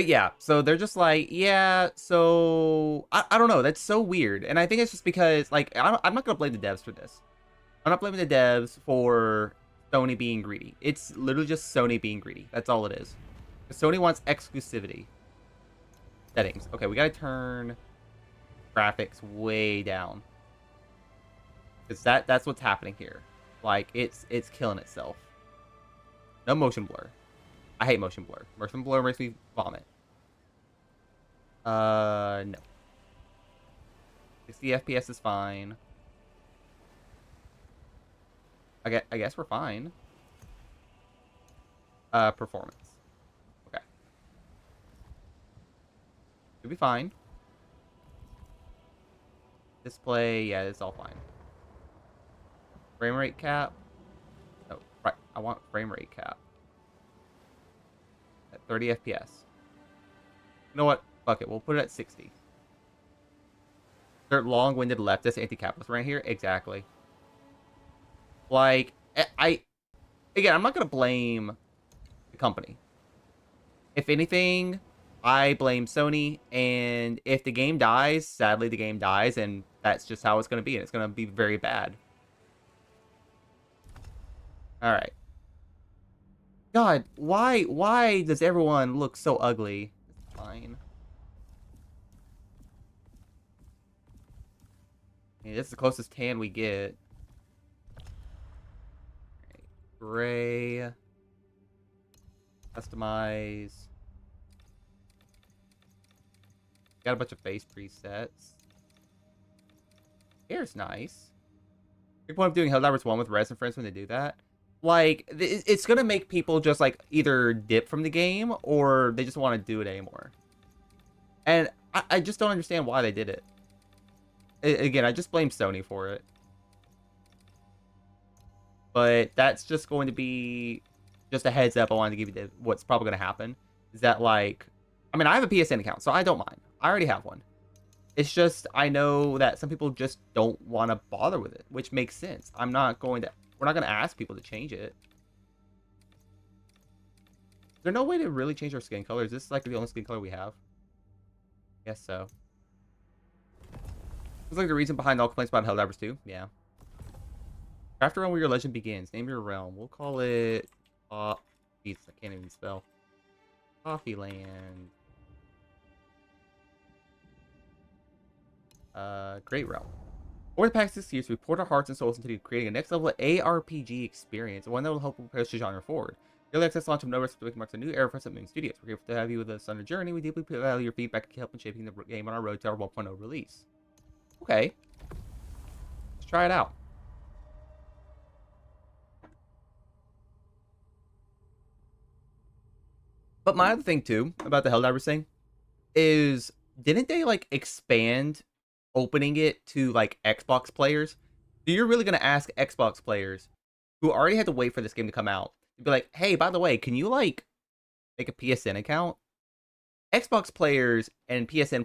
But yeah, so they're just like, yeah, so I don't know. That's so weird. And I think it's just because, like, I'm not going to blame the devs for this. I'm not blaming the devs for Sony being greedy. It's literally just Sony being greedy. That's all it is. Sony wants exclusivity. Settings. Okay, we got to turn graphics way down. Because that's what's happening here. Like, it's killing itself. No motion blur. I hate motion blur. Motion blur makes me vomit. No. 60 FPS is fine. I guess we're fine. Performance. Okay. Should be fine. Display, yeah, it's all fine. Frame rate cap. No, right. I want frame rate cap. At 30 FPS. You know what? Fuck it. We'll put it at 60. They're long-winded leftist anti-capitalist right here. Exactly. Like, again, I'm not gonna blame the company. If anything, I blame Sony. And if the game dies, sadly, the game dies, and that's just how it's gonna be. And it's gonna be very bad. All right. God, why does everyone look so ugly? It's fine. Yeah, this is the closest tan we get. Right. Gray. Customize. Got a bunch of face presets. Hair's nice. Big point of doing Helldivers 1 with Res and friends when they do that. Like, it's gonna make people just, like, either dip from the game or they just want to do it anymore. And I just don't understand why they did it. Again, I just blame Sony for it. But that's just going to be just a heads up I wanted to give you what's probably going to happen. Is that, like, I mean, I have a PSN account, so I don't mind. I already have one. It's just, I know that some people just don't want to bother with it, which makes sense. We're not going to ask people to change it. Is there no way to really change our skin color? Is this, like, the only skin color we have? Guess so. Looks like the reason behind all complaints about Helldivers 2. Yeah. Craft a realm where your legend begins. Name your realm. We'll call it... Jesus, I can't even spell. Coffee Land. Great realm. Over the past 6 years, we've poured our hearts and souls into creating a next level ARPG experience, one that will help push the genre forward. Early access launch of No Rest marks a new era for Moon Studios. We're grateful to have you with us on our journey. We deeply value your feedback and help in shaping the game on our road to our 1.0 release. Okay. Let's try it out. But my other thing, too, about the Helldivers thing, is didn't they, like, expand opening it to, like, Xbox players? So you're really going to ask Xbox players who already had to wait for this game to come out to be like, hey, by the way, can you, like, make a PSN account? Xbox players and PlayStation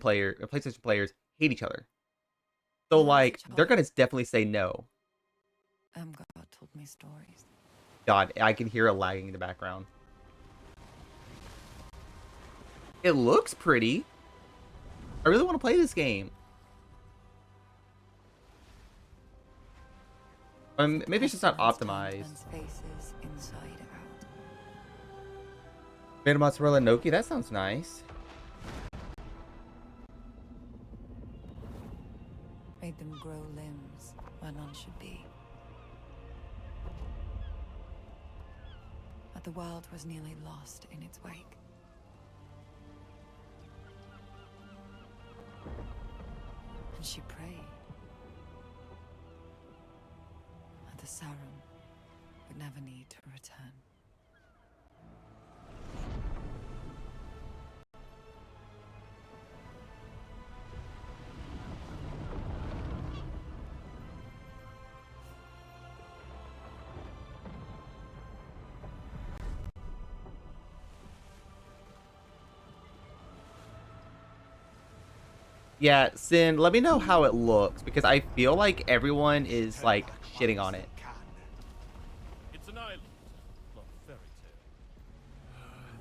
players hate each other. So, When I was a like, they're child, going to definitely say no. God told me stories. God, I can hear it lagging in the background. It looks pretty. I really want to play this game. Maybe it's just not Pestilence turned optimized. men's faces inside out. Tomato mozzarella gnocchi, that sounds nice. Made them grow limbs where none should be. But the world was nearly lost in its wake. And she prayed that the Sauron would never need to return. Yeah, Sin, let me know how it looks, because I feel like everyone is, like, shitting on it. It's an island, not a fairy tale.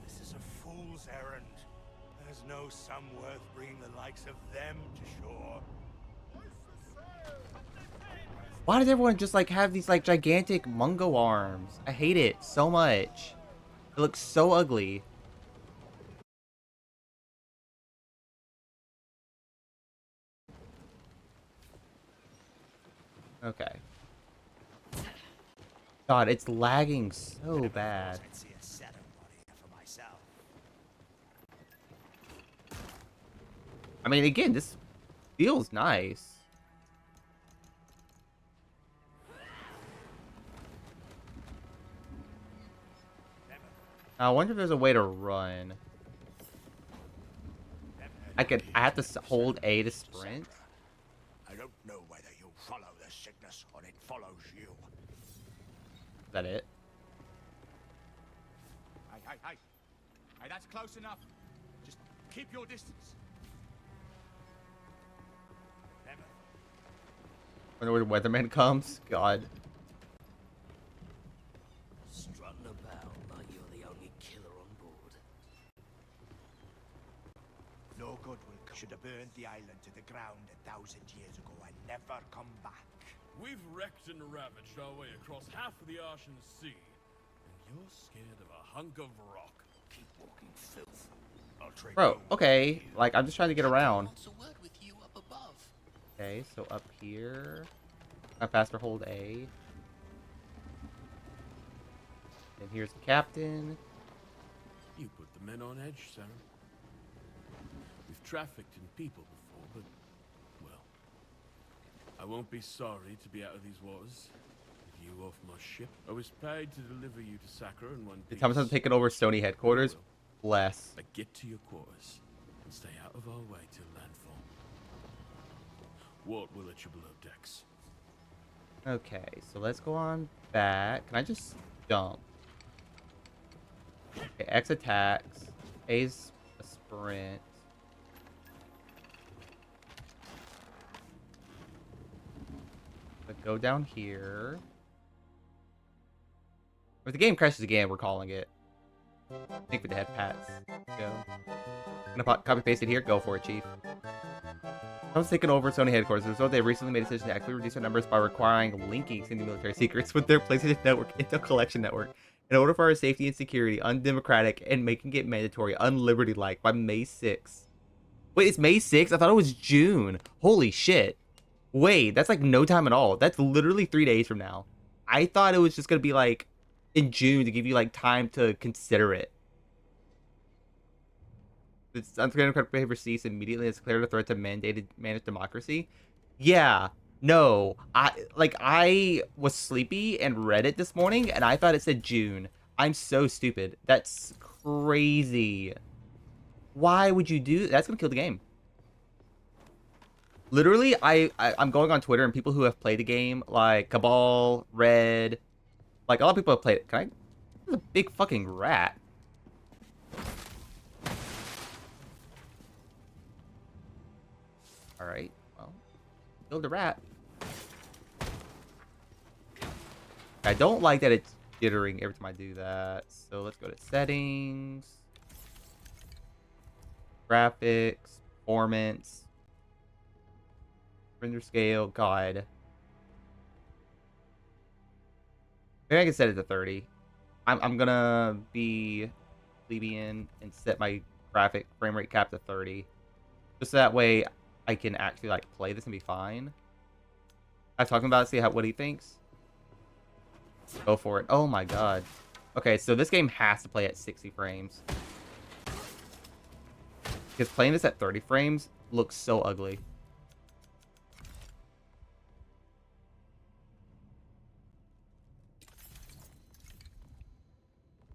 This is a fool's errand. There's no sum worth bringing the likes of them to shore. Why does everyone just like have these like gigantic Mungo arms? I hate it so much. It looks so ugly. Okay. God, it's lagging so bad. I'd see a ceremony for myself. I mean, again, this feels nice. I wonder if there's a way to run. I have to hold A to sprint. I don't know whether you follow the sickness or it follows you. Is that it? Hey, that's close enough. Just keep your distance. Wonder where the weatherman comes? God. Strutting about like you're the only killer on board. No good will come. Should have burned the island to the ground 1,000 years ago and never come back. We've wrecked and ravaged our way across half of the Arshan Sea, and you're scared of a hunk of rock. Keep walking, filth. I'll trade Bro, you. okay. Like, I'm just trying to get around. Wants a word with you up above. Okay, so up here. I faster hold A. And here's the captain. You put the men on edge, Sarah. We've trafficked in people before, but, well, I won't be sorry to be out of these waters. With you off my ship. I was paid to deliver you to Sakura in one piece. Thomas has taken over Stony headquarters. Bless. I get to your quarters and stay out of our way till landfall. Walt will let you below decks. Okay, so let's go on back. Can I just jump? Okay, X attacks. A's a sprint. But go down here. If the game crashes again, we're calling it. Think with the head pats. Go. Gonna copy paste it here. Go for it, Chief. I was taking over Sony headquarters. As a result, they recently made a decision to actively reduce their numbers by requiring linking into military secrets with their PlayStation Network Intel Collection Network in order for our safety and security, undemocratic, and making it mandatory, unliberty-like by May 6th. Wait, it's May 6th? I thought it was June. Holy shit. Wait, that's like no time at all. That's literally 3 days from now. I thought it was just gonna be like in June to give you like time to consider it. It's undemocratic behavior cease immediately. It's declared a threat to managed democracy. Yeah, no, I was sleepy and read it this morning, and I thought it said June. I'm so stupid. That's crazy. Why would you do? That's gonna kill the game. Literally, I'm going on Twitter and people who have played the game, like Cabal, Red, like a lot of people have played it. Can I? There's a big fucking rat. All right, well, killed the rat. I don't like that it's jittering every time I do that. So let's go to settings, graphics, performance, render scale. God, maybe I can set it to 30. I'm gonna be plebeian and set my graphic frame rate cap to 30, just so that way I can actually like play this and be fine. I'm talking about it, see what he thinks. Go for it. Oh my god. Okay, so this game has to play at 60 frames. Because playing this at 30 frames looks so ugly.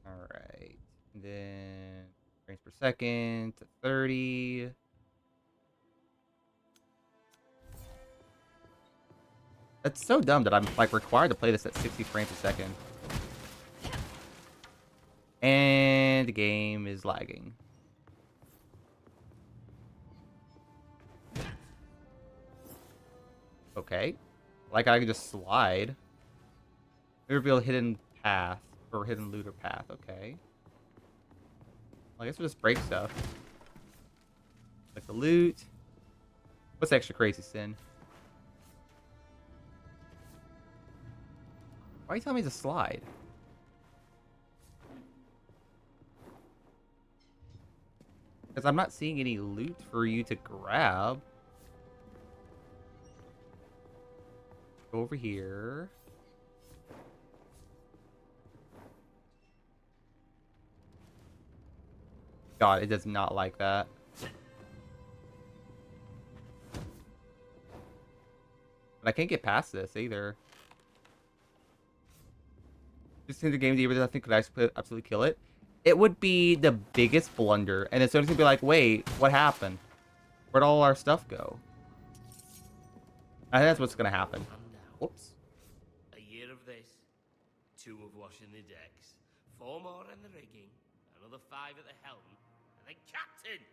Alright. And then frames per second to 30. That's so dumb that I'm like required to play this at 60 frames a second. And the game is lagging. Okay. Like I can just slide. Reveal hidden path or hidden looter path. Okay. Well, I guess we'll just break stuff. Like the loot. What's extra crazy, Sin? Why are you telling me to slide? Because I'm not seeing any loot for you to grab. Go over here. God, it does not like that. But I can't get past this either. Just in the game, I think could absolutely kill it. It would be the biggest blunder, and it's going to be like, wait, what happened? Where'd all our stuff go? I think that's what's going to happen. And now, Whoops. a year of this, 2 of washing the decks, 4 more in the rigging, another 5 at the helm, and then captain!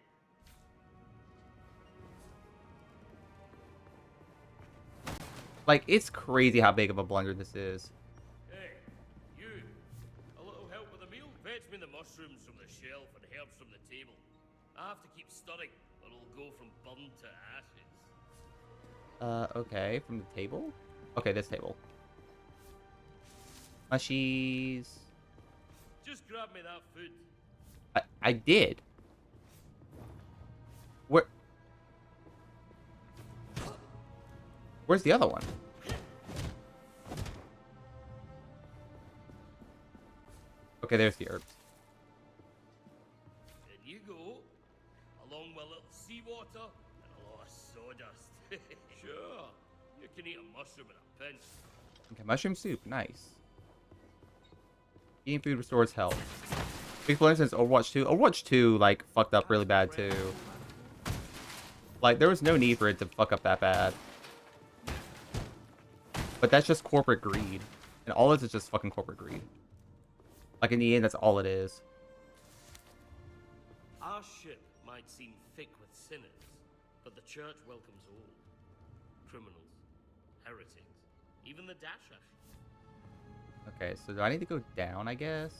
Like, it's crazy how big of a blunder this is. Hey, you! A little help with the meal? Fetch me the mushrooms from the shelf and herbs from the table. I have to keep stirring, or it'll go from bun to ashes. Okay, from the table? Okay, this table. Mushies. Just grab me that food. I did. Where's the other one? Okay, there's the herbs. In you go, along with a little seawater and a lot of sawdust. Sure, you can eat a mushroom in a pinch. Okay, mushroom soup, nice. Eating food restores health. Big blunder since Overwatch 2. Overwatch 2, like, fucked up really bad, too. Like, there was no need for it to fuck up that bad. But that's just corporate greed. And all this is just fucking corporate greed. Like, in the end, that's all it is. Our ship might seem thick with sinners, but the church welcomes all. Criminals, heretics, even the Dasher. Okay, so do I need to go down, I guess?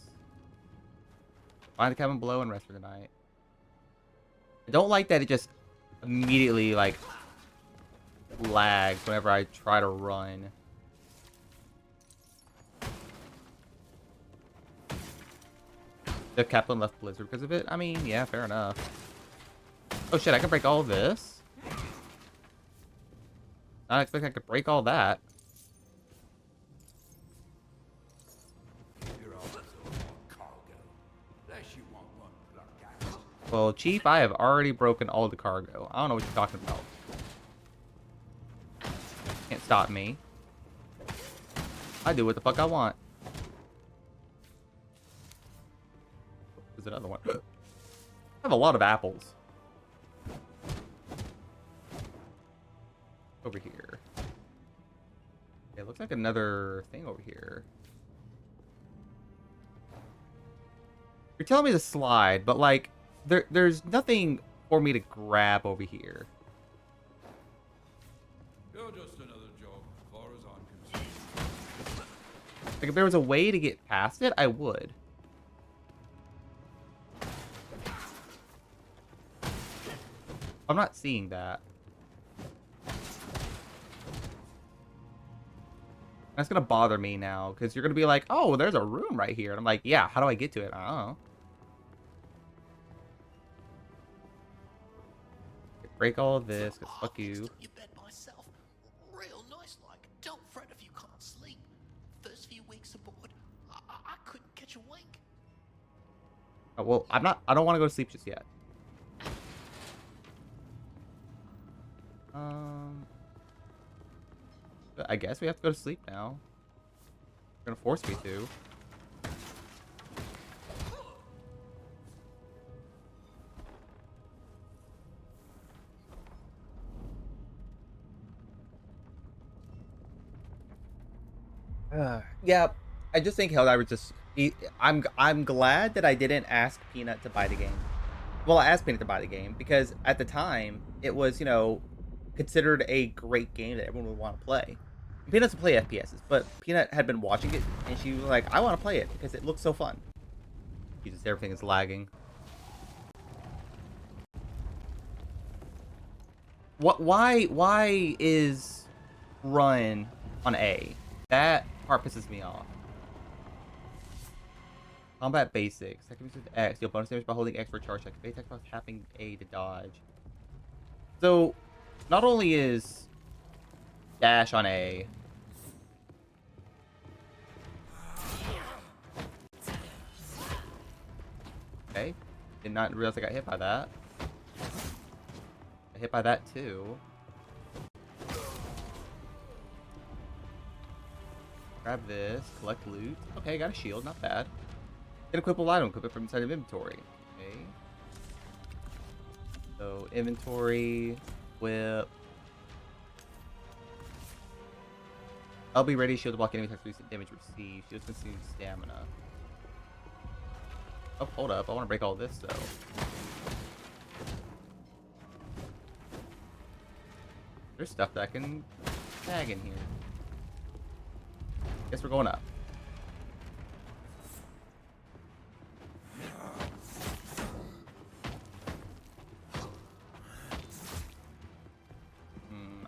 Find the cabin below and rest for the night. I don't like that it just immediately, like, lags whenever I try to run. The captain left Blizzard because of it? I mean, yeah, fair enough. Oh shit, I can break all of this? Not expecting I could break all that. Well, Chief, I have already broken all the cargo. I don't know what you're talking about. Can't stop me. I do what the fuck I want. There's another one. I have a lot of apples. Over here. Okay, it looks like another thing over here. You're telling me to slide, but like, there's nothing for me to grab over here. You're just another job, as far as I'm concerned. Like, if there was a way to get past it, I would. I'm not seeing that. That's gonna bother me now, because you're gonna be like, oh, there's a room right here. And I'm like, yeah, how do I get to it? I don't know. Break all of this, because fuck you. Your bed myself. Real nice like. Don't fret if you can't sleep. First few weeks aboard, I couldn't catch a wink. Oh, well, I don't want to go to sleep just yet. I guess we have to go to sleep now. They're gonna force me to. Yeah, I just think Helldivers just. I'm glad that I didn't ask Peanut to buy the game. Well, I asked Peanut to buy the game because at the time it was, you know, considered a great game that everyone would want to play. Peanut doesn't play FPSs, but Peanut had been watching it and she was like, "I want to play it because it looks so fun." Jesus, everything is lagging. What? Why is run on A? That part pisses me off. Combat basics. Second with X. Deal bonus damage by holding X for charge check. Base attack by tapping A to dodge. So, not only is dash on A. Okay. Did not realize I got hit by that. Got hit by that too. Grab this. Collect loot. Okay, got a shield. Not bad. Get equipable item. Equip it from inside of inventory. Okay. So, inventory. Whip. I'll be ready. Shield to block enemy attacks. Recent damage received. Shield consumes stamina. Oh, hold up. I want to break all this, though. There's stuff that I can tag in here. Guess we're going up.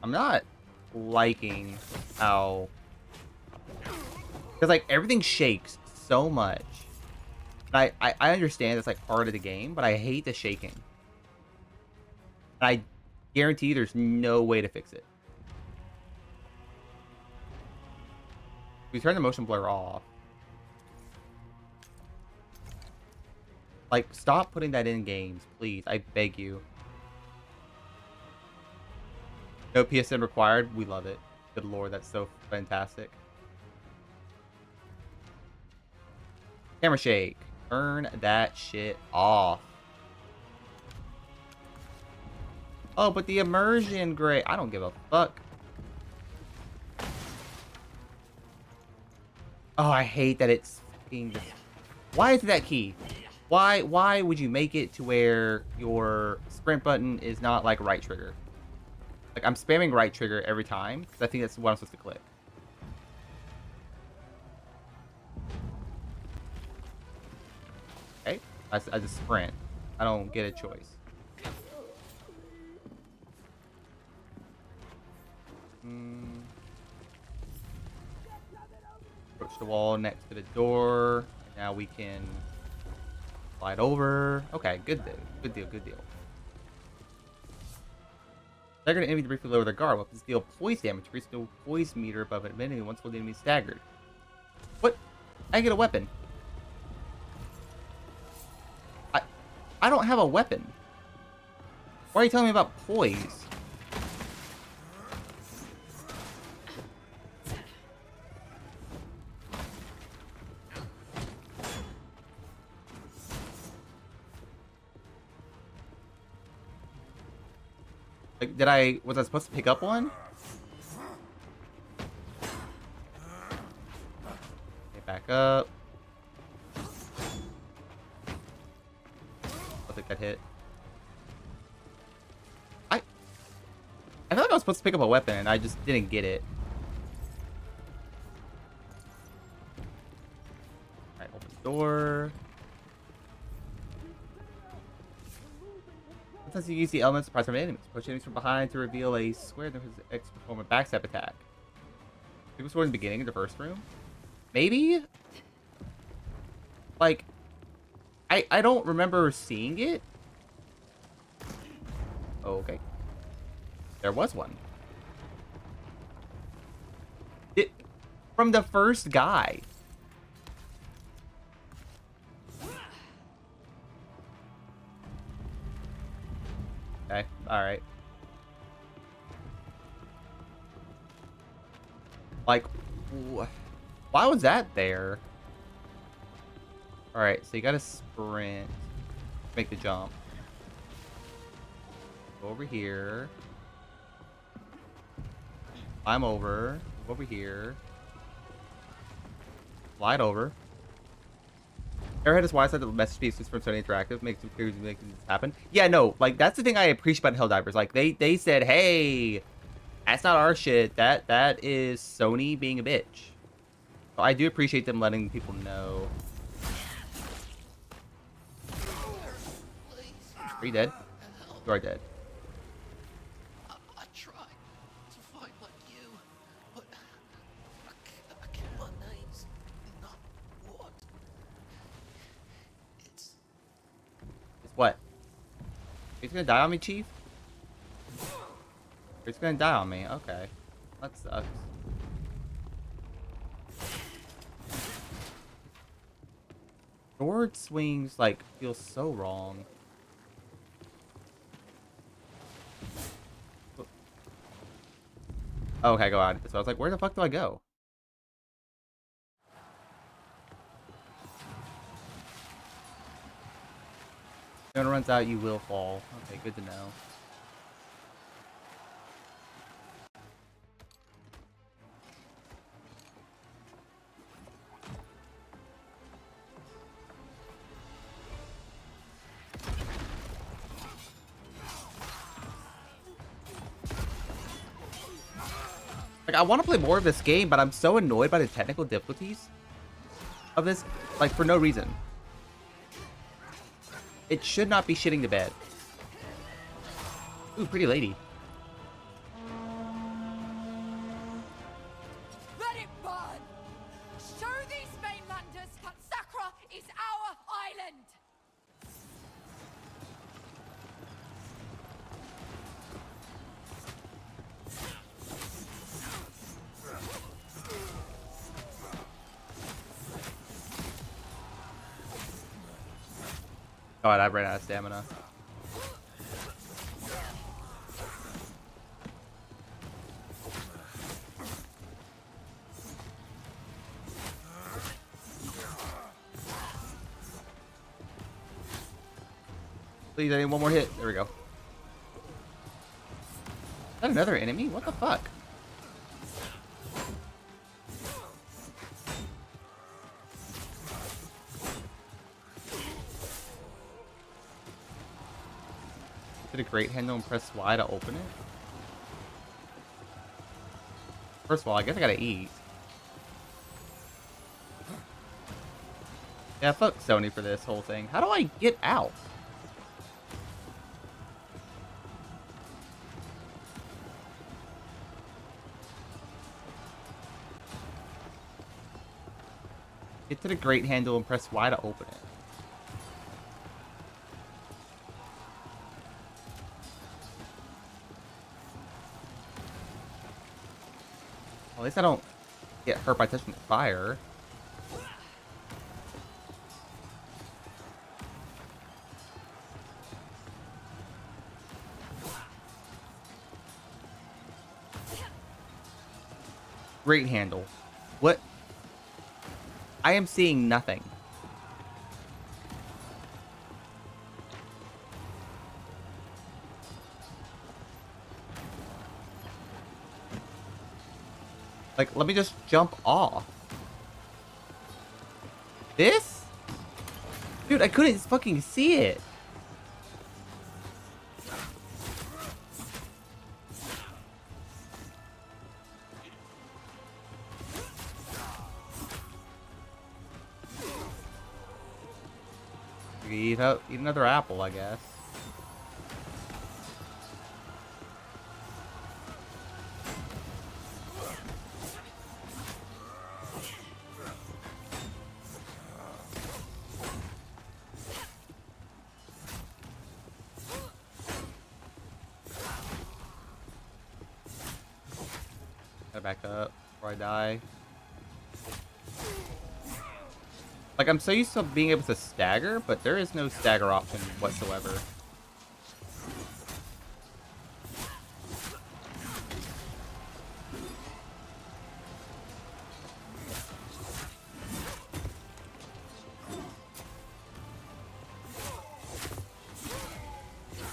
I'm not liking how... Because, like, everything shakes so much. And I understand it's, like, part of the game, but I hate the shaking. And I guarantee there's no way to fix it. We turn the motion blur off. Like, stop putting that in games, please. I beg you. No PSN required. We love it. Good lord, that's so fantastic. Camera shake. Turn that shit off. Oh, but the immersion, great. I don't give a fuck. Oh, I hate that it's fucking... Why is that key? Why would you make it to where your sprint button is not like right trigger? Like, I'm spamming right trigger every time because I think that's what I'm supposed to click. Okay, I just sprint. I don't get a choice. Approach the wall next to the door. And now we can slide over. Okay, good deal. Good deal. Good deal. Staggered enemy to briefly lower their guard. Weapons deal poise damage. Increase the poise meter above an enemy once the enemy is staggered. What? I get a weapon. I don't have a weapon. Why are you telling me about poise? Like, was I supposed to pick up one? Okay, back up. I'll take that hit. I feel like I was supposed to pick up a weapon and I just didn't get it. Alright, open the door. Sometimes you use the elements to surprise from enemies. Push enemies from behind to reveal a square that has X perform a backstab attack. It was in the beginning of the first room. Maybe? Like, I don't remember seeing it. Oh, okay. There was one. From the first guy. Okay, alright. Like, why was that there? Alright, so you gotta sprint. Make the jump. Go over here. Climb over. Go over here. Slide over. Airhead is why I said the message piece is from Sony Interactive. Makes it clear to make this happen. Yeah, no, like, that's the thing I appreciate about Helldivers. Like, they said, hey, that's not our shit. That is Sony being a bitch. So I do appreciate them letting people know. Are you dead? You are dead. What? He's gonna die on me, Chief? He's gonna die on me. Okay. That sucks. Sword swings, like, feel so wrong. Oh, okay, go out. So I was like, where the fuck do I go? When it runs out, you will fall. Okay, good to know. Like, I want to play more of this game, but I'm so annoyed by the technical difficulties of this, like, for no reason. It should not be shitting the bed. Ooh, pretty lady. Let it burn! Show these mainlanders that Sakra is our island! God, I ran out of stamina. Please, I need one more hit. There we go. Is that another enemy? What the fuck? Did a great handle and press Y to open it? First of all, I guess I gotta eat. Yeah, fuck Sony for this whole thing. How do I get out? Get to the great handle and press Y to open it. Well, at least I don't get hurt by touching the fire. Great handle. What? I am seeing nothing. Like, let me just jump off. This? Dude, I couldn't fucking see it. Eat another apple, I guess. Gotta back up before I die. Like, I'm so used to being able to stagger, but there is no stagger option whatsoever.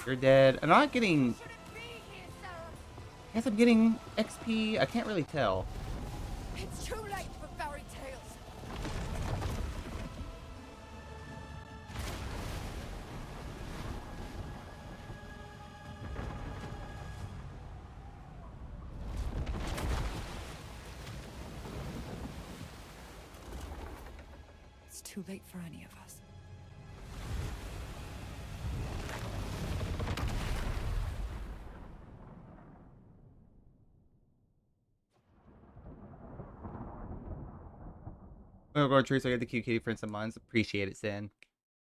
You're dead. I'm not getting... I guess I'm getting XP. I can't really tell. It's too late for fairy tales. It's too late for any of us. I'm gonna go to Teresa, I get the cute kitty friends of mine. Appreciate it, Sin.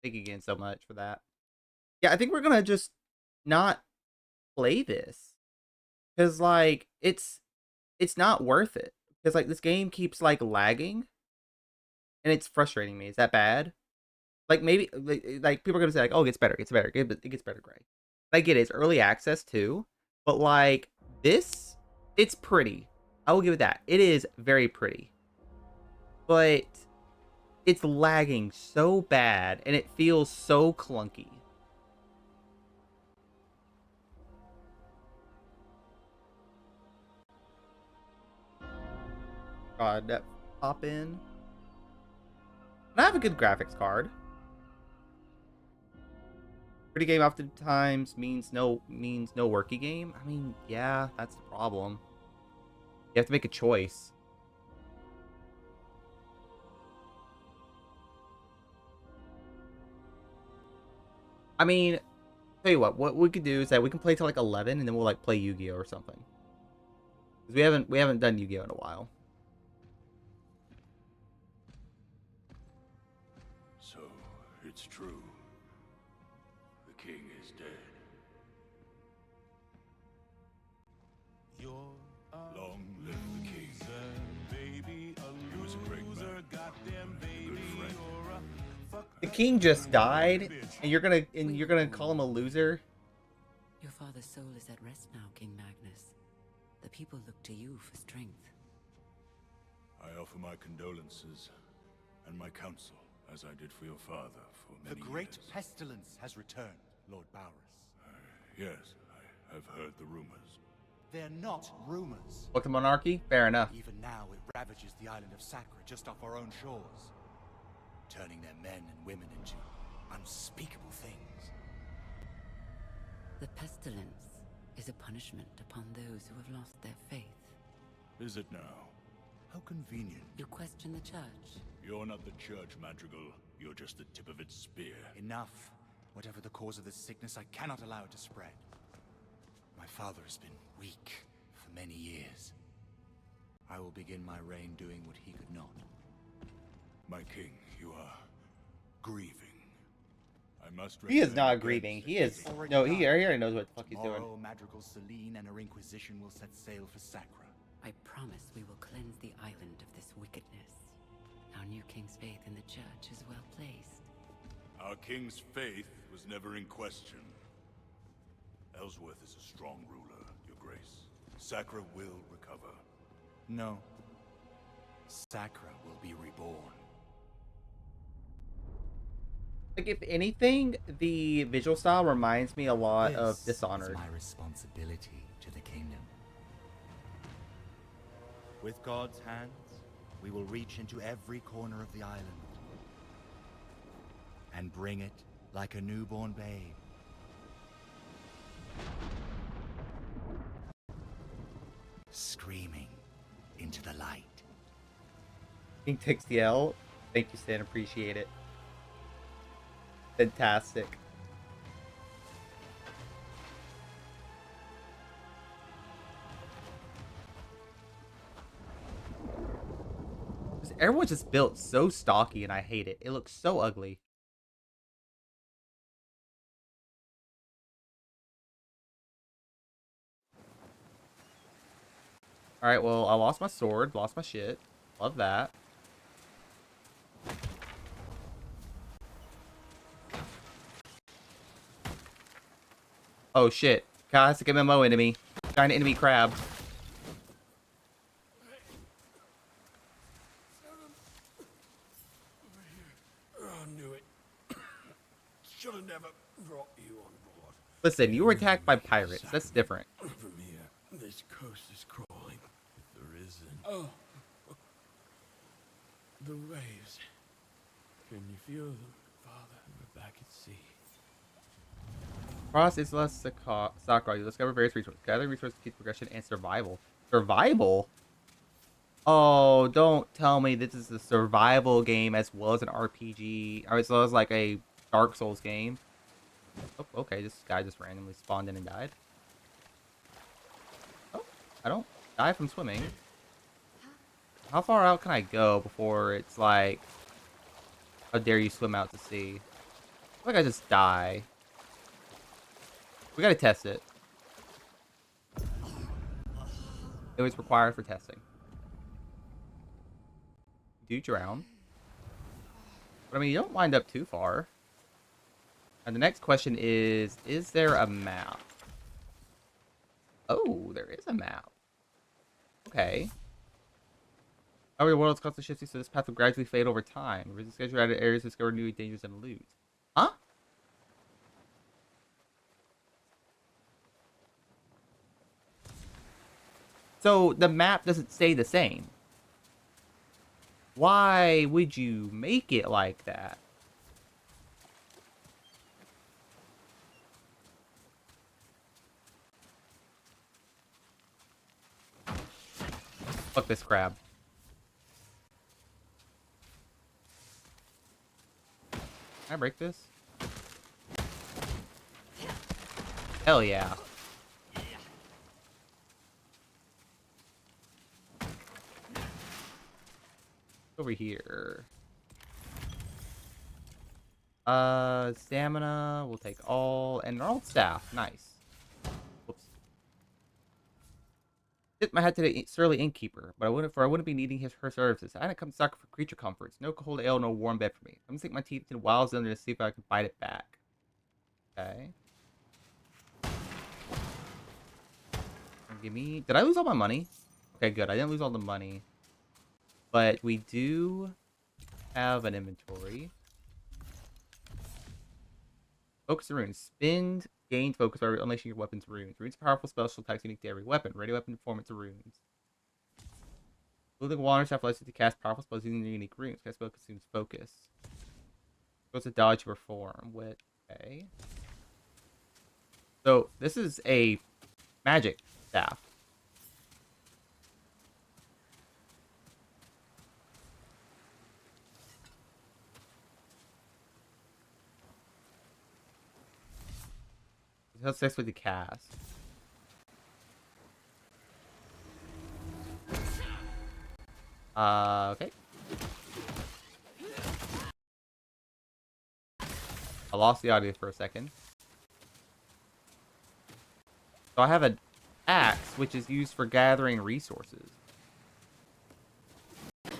Thank you again so much for that. Yeah, I think we're gonna just not play this. Because, like, it's not worth it. Because, like, this game keeps, like, lagging. And it's frustrating me. Is that bad? Like, maybe, like people are gonna say, like, oh, it gets better, it gets better, Gray. I get it, it's early access, too. But, like, this, it's pretty. I will give it that. It is very pretty. But it's lagging so bad, and it feels so clunky. God, that pop in. And I have a good graphics card. Pretty game oftentimes means no worky game. I mean, yeah, that's the problem. You have to make a choice. I mean, tell you what we could do is that we can play till like 11 and then we'll like play Yu-Gi-Oh or something. Cuz we haven't done Yu-Gi-Oh in a while. So, it's true. The king is dead. You're a Long live the king. baby, a He was a great man. goddamn baby, Good friend. you're a fuck. The king just died and you're going to call him a loser? Your father's soul is at rest now, King Magnus. The people look to you for strength. I offer my condolences and my counsel, as I did for your father for The many great years. pestilence has returned, Lord Bowers. Yes, I have heard the rumors. They're not rumors. Look to monarchy? Fair enough. Even now, it ravages the island of Sacra just off our own shores, turning their men and women into unspeakable things. The pestilence is a punishment upon those who have lost their faith. Is it now? How convenient. You question the church. You're not the church, Madrigal. You're just the tip of its spear. Enough. Whatever the cause of this sickness, I cannot allow it to spread. My father has been weak for many years. I will begin my reign doing what he could not. My king, you are grieving. I must He is recommend not against grieving. it. He is already no, done. he already knows what the fuck he's doing. Tomorrow, Madrigal Celine and her Inquisition will set sail for Sacra. I promise we will cleanse the island of this wickedness. Our new king's faith in the church is well placed. Our king's faith was never in question. Ellsworth is a strong ruler, Your Grace. Sacra will recover. No. Sacra will be reborn. Like, if anything, the visual style reminds me a lot of This Dishonored. is my responsibility to the kingdom. With God's hands, we will reach into every corner of the island and bring it like a newborn babe. Screaming into the light. King takes the L. Thank you, Stan. Appreciate it. Fantastic. Everyone's just built so stocky and I hate it. It looks so ugly. Alright, well, I lost my sword, lost my shit. Love that. Oh shit. Classic MMO enemy. Giant enemy crab. Oh, I knew it. Should have never brought you on board. Listen, you were attacked by pirates. That's different. From here, this coast is crawling. If there isn't. Oh. The waves. Can you feel them, Father? We're back at sea. Cross is less Sakura. You discover various resources. Gather resources, keep progression, and survival. Survival? Oh, don't tell me this is a survival game as well as an RPG, or as well as like a Dark Souls game. Oh, okay, this guy just randomly spawned in and died. Oh, I don't die from swimming. How far out can I go before it's like, how dare you swim out to sea? I feel like I just die. We gotta test it. It was required for testing. You do drown. But I mean, you don't wind up too far. And the next question is there a map? Oh, there is a map. Okay. However, the world is constantly shifting, so this path will gradually fade over time. Resist schedule added areas to discover new dangers and loot. Huh? So the map doesn't stay the same. Why would you make it like that? Fuck this crab. Can I break this? Hell yeah. Over here. Stamina. We'll take all. And an old staff. Nice. Whoops. Tip my hat to the surly innkeeper, but I wouldn't be needing her services. I didn't come to sucker for creature comforts. No cold ale, no warm bed for me. I'm gonna sink my teeth into the wilds under to see if I can fight it back. Okay. Give me. Did I lose all my money? Okay, good. I didn't lose all the money. But we do have an inventory. Focus the runes. Spend gained focus by unleashing your weapon's runes. Runes are powerful special attacks unique to every weapon. Ready weapon performance of runes. Building water staff allows you to cast powerful spells using your unique runes. Cast spell consumes focus. Goes to dodge to perform with. Okay. So this is a magic staff. How successfully to cast. Okay. I lost the audio for a second. So I have an axe, which is used for gathering resources. Okay,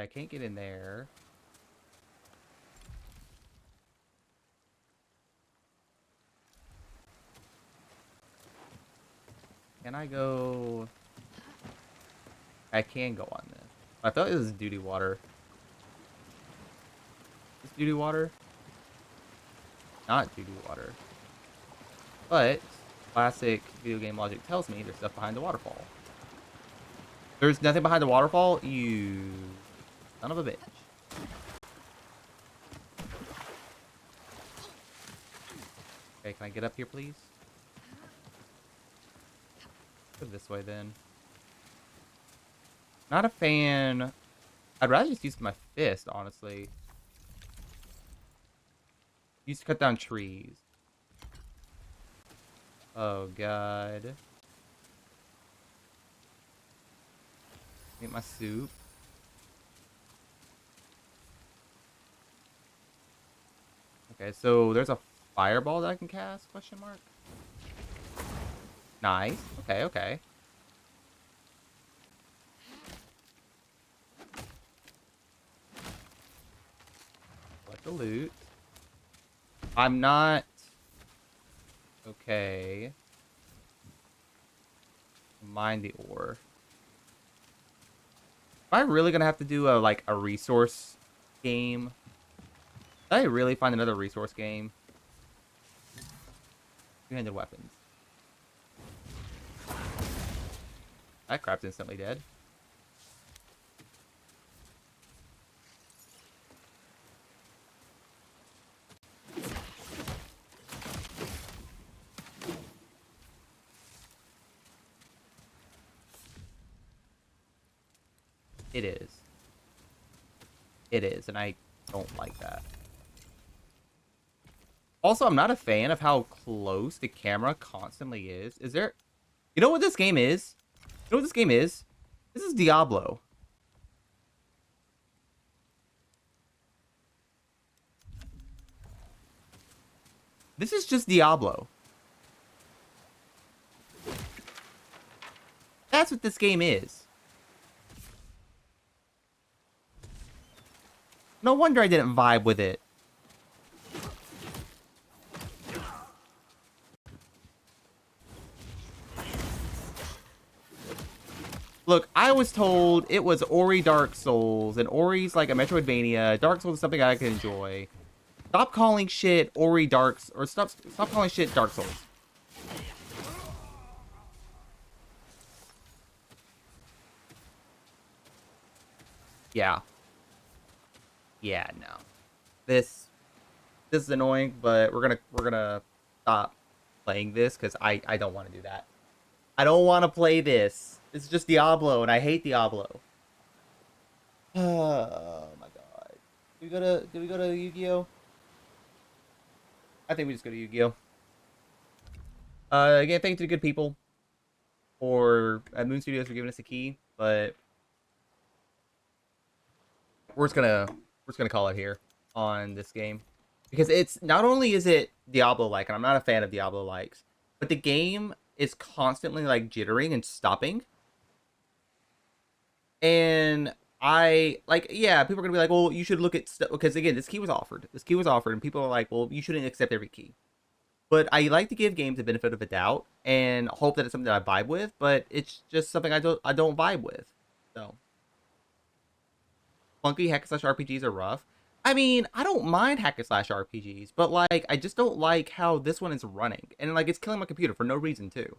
I can't get in there. Can I go? I can go on this. I thought this was duty water. Is this duty water? Not duty water. But classic video game logic tells me there's stuff behind the waterfall. There's nothing behind the waterfall? You son of a bitch. Okay, can I get up here, please? Go this way, then. Not a fan. I'd rather just use my fist, honestly. Used to cut down trees. Oh, God. Get my soup. Okay, so there's a fireball that I can cast? Question mark. Nice. Okay, okay. Collect the loot. I'm not... Okay. Mine the ore. Am I really gonna have to do a, like, a resource game? Did I really find another resource game? Two-handed weapons. That crap's instantly dead. It is. It is, and I don't like that. Also, I'm not a fan of how close the camera constantly is. Is there... You know what this game is? You know what this game is? This is Diablo. This is just Diablo. That's what this game is. No wonder I didn't vibe with it. Look, I was told it was Ori Dark Souls, and Ori's like a Metroidvania. Dark Souls is something I can enjoy. Stop calling shit Ori Darks, or stop calling shit Dark Souls. Yeah. Yeah, no. This is annoying, but we're gonna stop playing this because I don't want to do that. I don't want to play this. It's just Diablo, and I hate Diablo. Oh my god. Did we go to Yu-Gi-Oh? I think we just go to Yu-Gi-Oh. Again, thank you to the good people for at Moon Studios for giving us a key, but we're just gonna call it here on this game. Because it's not only is it Diablo-like, and I'm not a fan of Diablo-likes, but the game is constantly like jittering and stopping. And I like, yeah, people are gonna be like, well, you should look at stuff because again, this key was offered. This key was offered, and people are like, well, you shouldn't accept every key. But I like to give games the benefit of a doubt and hope that it's something that I vibe with. But it's just something I don't vibe with. So funky hack and slash RPGs are rough. I mean, I don't mind hack and slash RPGs, but like I just don't like how this one is running, and like it's killing my computer for no reason too.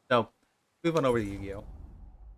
So move on over to Yu-Gi-Oh.